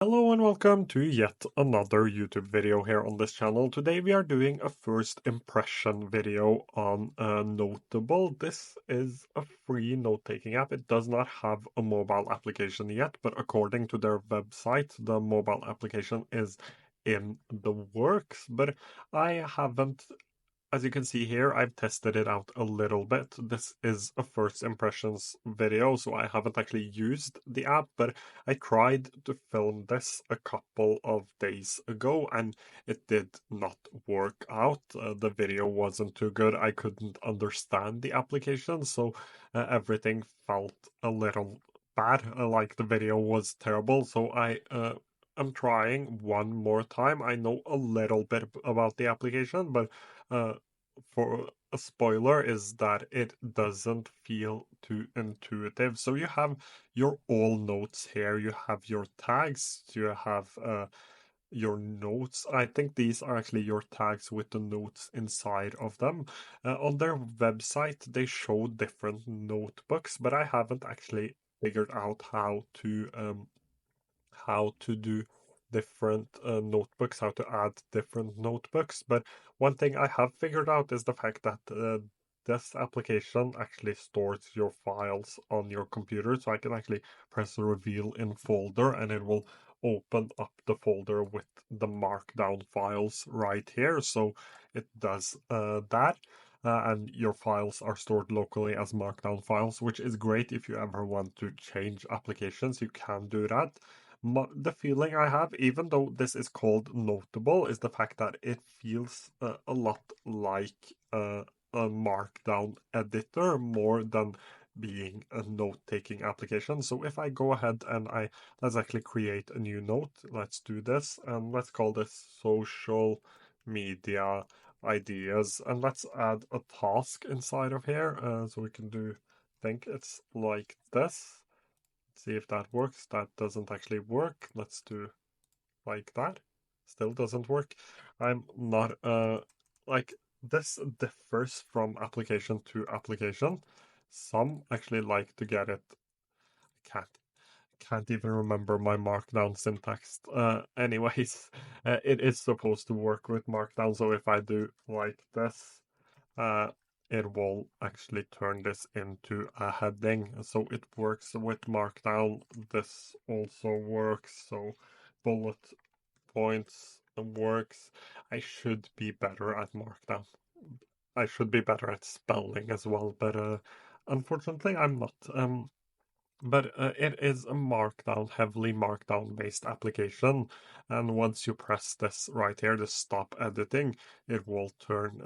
Hello and welcome to yet another YouTube video here on this channel. Today we are doing a first impression video on Noteable. This is a free note-taking app. It does not have a mobile application yet, but according to their website, the mobile application is in the works. But I haven't as you can see here, I've tested it out a little bit. This is a first impressions video, so I haven't actually used the app, but I tried to film this a couple of days ago and it did not work out. The video wasn't too good. I couldn't understand the application, so everything felt a little bad. Like the video was terrible, so I'm trying one more time. I know a little bit about the application, but uh, for a spoiler is that it doesn't feel too intuitive. So you have your all notes here, you have your tags, you have your notes. I think these are actually your tags with the notes inside of them. On their website, they show different notebooks, but I haven't actually figured out how to do different notebooks, how to add different notebooks. But one thing I have figured out is the fact that this application actually stores your files on your computer. So I can actually press reveal in folder and it will open up the folder with the markdown files right here. So it does that. And your files are stored locally as markdown files, which is great if you ever want to change applications. You can do that. The feeling I have, even though this is called Notable, is the fact that it feels a lot like a markdown editor more than being a note-taking application. So if I go ahead and let's actually create a new note. Let's do this and let's call this social media ideas and let's add a task inside of here. So we can think it's like this. See if that works. That doesn't actually work. Let's do like that. Still doesn't work. I'm not like this differs from application to application. Some actually like to get it. Can't even remember my markdown syntax. Anyways, it is supposed to work with markdown. So if I do like this, uh, it will actually turn this into a heading. So it works with Markdown. This also works. So bullet points works. I should be better at Markdown. I should be better at spelling as well, but unfortunately I'm not. But it is a markdown, heavily markdown based application. And once you press this right here, the stop editing, it will turn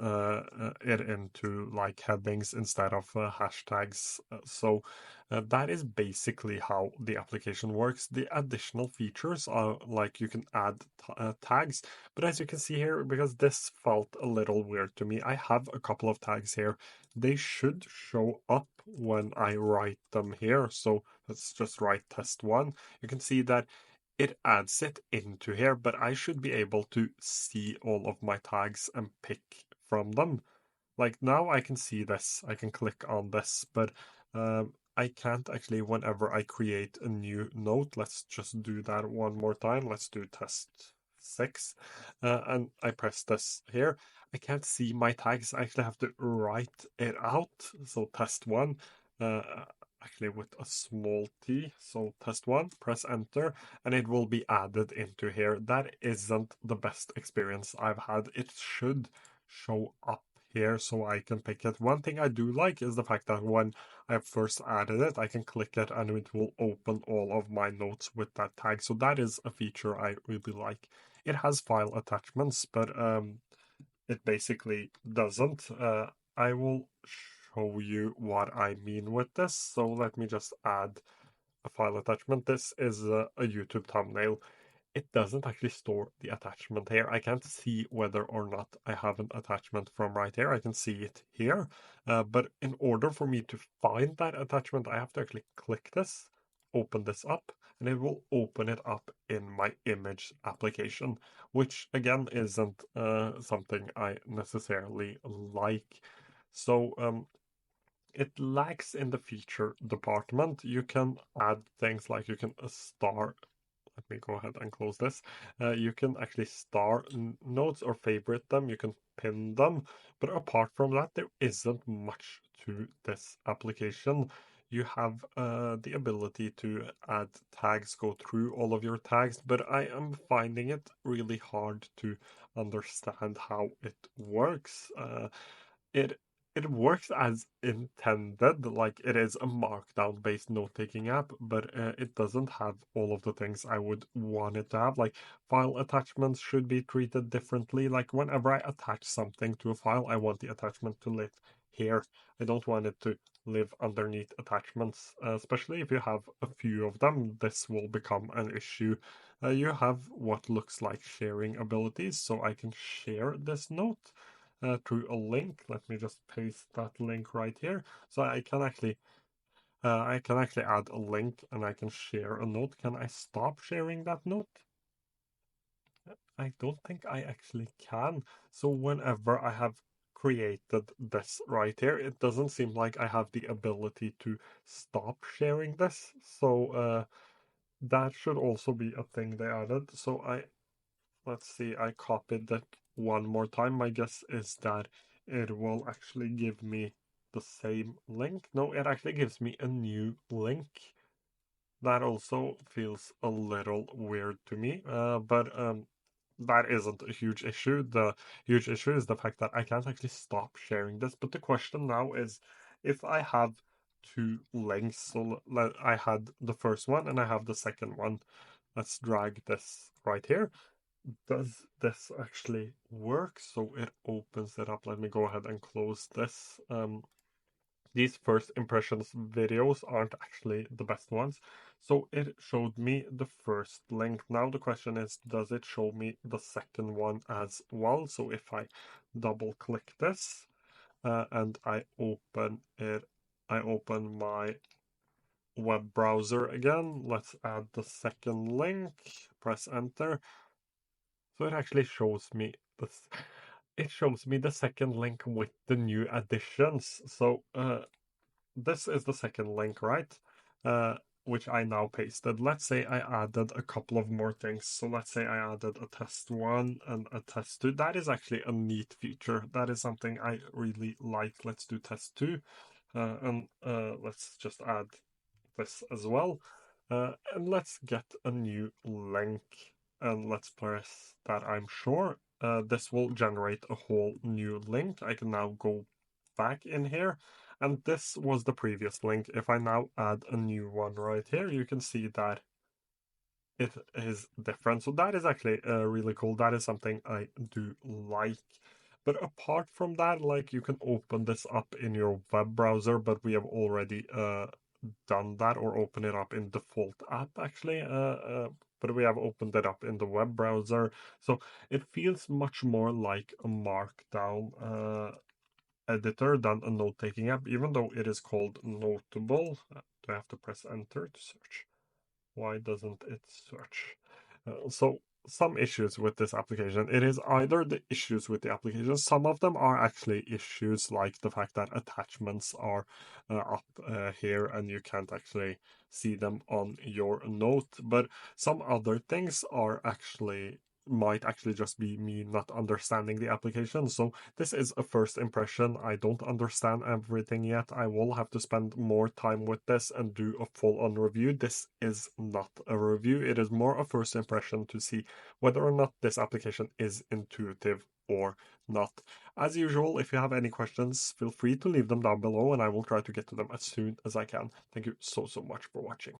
it into like headings instead of hashtags. So that is basically how the application works. The additional features are like you can add tags. But as you can see here, because this felt a little weird to me, I have a couple of tags here. They should show up when I write them here. So let's just write test one. You can see that it adds it into here, but I should be able to see all of my tags and pick from them. Like now I can see this, I can click on this, but I can't actually whenever I create a new note. Let's just do that one more time. Let's do test 6. And I press this here. I can't see my tags. I actually have to write it out. So test 1, uh, actually with a small t. So test 1, press enter, and it will be added into here. That isn't the best experience I've had. It should show up here so I can pick it. One thing I do like is the fact that when I first added it, I can click it and it will open all of my notes with that tag. So that is a feature I really like. It has file attachments, but it basically doesn't. I will show you what I mean with this. So let me just add a file attachment. This is a YouTube thumbnail. It doesn't actually store the attachment here. I can't see whether or not I have an attachment from right here. I can see it here. But in order for me to find that attachment, I have to actually click this, open this up, and it will open it up in my image application, which again isn't something I necessarily like. So it lacks in the feature department. You can add things like you can star let me go ahead and close this. You can actually star notes or favorite them. You can pin them. But apart from that, there isn't much to this application. You have the ability to add tags, go through all of your tags, but I am finding it really hard to understand how it works. It it works as intended, like it is a markdown based note-taking app, but it doesn't have all of the things I would want it to have. Like file attachments should be treated differently. Like whenever I attach something to a file, I want the attachment to live here. I don't want it to live underneath attachments, especially if you have a few of them. This will become an issue. You have what looks like sharing abilities, so I can share this note through a link. Let me just paste that link right here. So I can actually add a link and I can share a note. Can I stop sharing that note? I don't think I actually can. So whenever I have created this right here, it doesn't seem like I have the ability to stop sharing this. So that should also be a thing they added. So let's see, I copied that one more time. My guess is that it will actually give me the same link. No, it actually gives me a new link. That also feels a little weird to me, but that isn't a huge issue. The huge issue is the fact that I can't actually stop sharing this. But the question now is, if I have two links, so I had the first one and I have the second one. Let's drag this right here. Does this actually work? So it opens it up. Let me go ahead and close this. These first impressions videos aren't actually the best ones. So it showed me the first link. Now the question is, does it show me the second one as well? So if I double click this and I open it, I open my web browser again. Let's add the second link, press enter. So it actually shows me this. It shows me the second link with the new additions. So this is the second link, right? Which I now pasted. Let's say I added a couple of more things. So let's say I added a test one and a test two. That is actually a neat feature. That is something I really like. Let's do test two. And let's just add this as well. And let's get a new link and let's press that, I'm sure. This will generate a whole new link. I can now go back in here. And this was the previous link. If I now add a new one right here, you can see that it is different. So that is actually really cool. That is something I do like. But apart from that, like you can open this up in your web browser, but we have already done that, or open it up in default app actually. But we have opened it up in the web browser. So it feels much more like a markdown editor than a note-taking app, even though it is called Noteable. Do I have to press enter to search? Why doesn't it search? So some issues with this application. It is either the issues with the application. Some of them are actually issues like the fact that attachments are up here and you can't actually see them on your note. But some other things are actually might actually just be me not understanding the application. So this is a first impression. I don't understand everything yet. I will have to spend more time with this and do a full-on review. This is not a review. It is more a first impression to see whether or not this application is intuitive or not. As usual, if you have any questions, feel free to leave them down below and I will try to get to them as soon as I can. Thank you so much for watching.